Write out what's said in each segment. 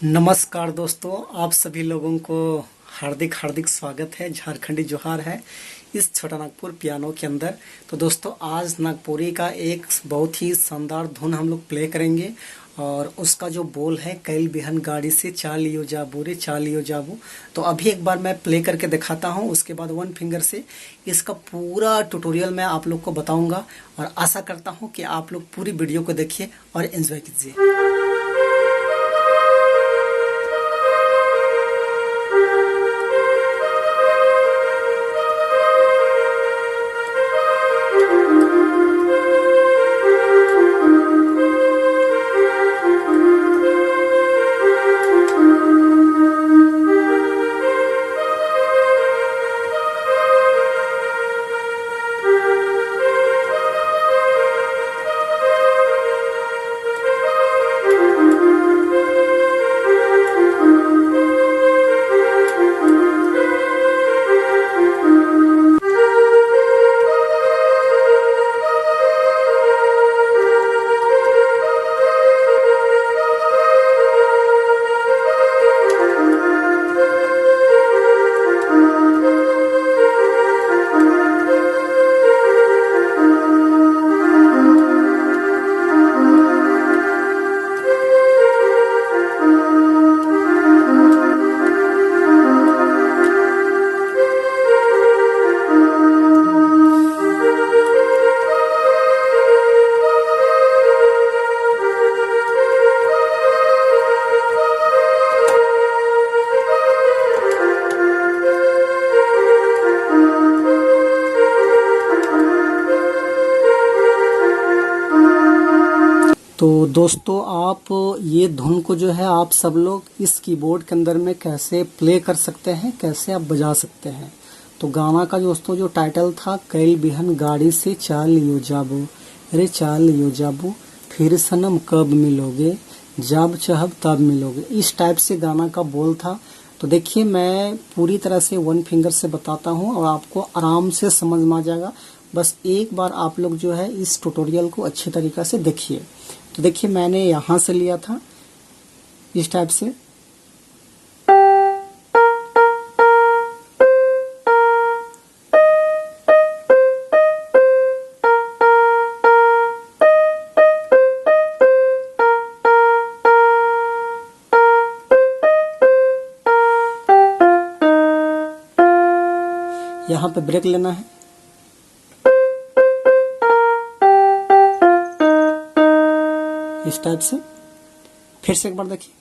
नमस्कार दोस्तों, आप सभी लोगों को हार्दिक हार्दिक स्वागत है। झारखंडी जोहार है इस छोटा नागपुर पियानो के अंदर। तो दोस्तों, आज नागपुरी का एक बहुत ही शानदार धुन हम लोग प्ले करेंगे और उसका जो बोल है, कैल बिहन गाड़ी से चाल लियो जाबू रे चाल लियो जाबू। तो अभी एक बार मैं प्ले करके दिखाता हूँ, उसके बाद वन फिंगर से इसका पूरा ट्यूटोरियल मैं आप लोग को बताऊंगा और आशा करता हूँ कि आप लोग पूरी वीडियो को देखिए और एंजॉय कीजिए। तो दोस्तों, आप ये धुन को जो है आप सब लोग इस कीबोर्ड के अंदर में कैसे प्ले कर सकते हैं, कैसे आप बजा सकते हैं। तो गाना का दोस्तों जो टाइटल था, कैल बिहन गाड़ी से चाल लियो जाबू रे चाल लियो जाबू, फिर सनम कब मिलोगे जब चाहब तब मिलोगे। इस टाइप से गाना का बोल था। तो देखिए, मैं पूरी तरह से वन फिंगर से बताता हूँ और आपको आराम से समझ में आ जाएगा। बस एक बार आप लोग जो है इस ट्यूटोरियल को अच्छी तरीके से देखिए। तो देखिए, मैंने यहाँ से लिया था इस टाइप से। यहाँ पे ब्रेक लेना है। इस टाइप से फिर से एक बार देखिए।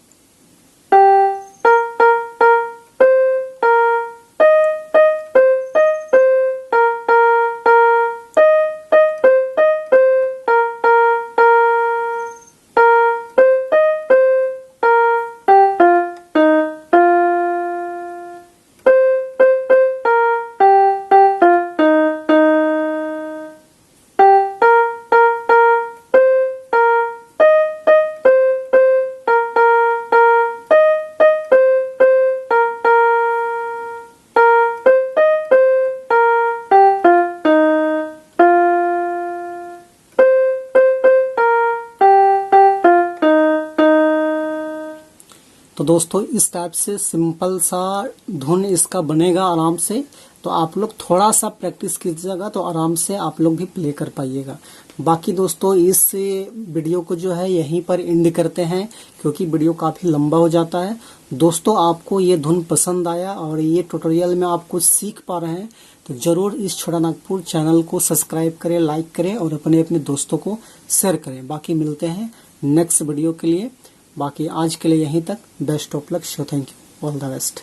तो दोस्तों, इस टाइप से सिंपल सा धुन इसका बनेगा आराम से। तो आप लोग थोड़ा सा प्रैक्टिस कीजिएगा तो आराम से आप लोग भी प्ले कर पाइएगा। बाकी दोस्तों, इस वीडियो को जो है यहीं पर एंड करते हैं, क्योंकि वीडियो काफी लंबा हो जाता है। दोस्तों, आपको ये धुन पसंद आया और ये ट्यूटोरियल में आप कुछ सीख पा रहे हैं तो जरूर इस छोटा नागपुर चैनल को सब्सक्राइब करें, लाइक करें और अपने अपने दोस्तों को शेयर करें। बाकी मिलते हैं नेक्स्ट वीडियो के लिए। बाकी आज के लिए यहीं तक। Best of luck. Show thank you. All the best.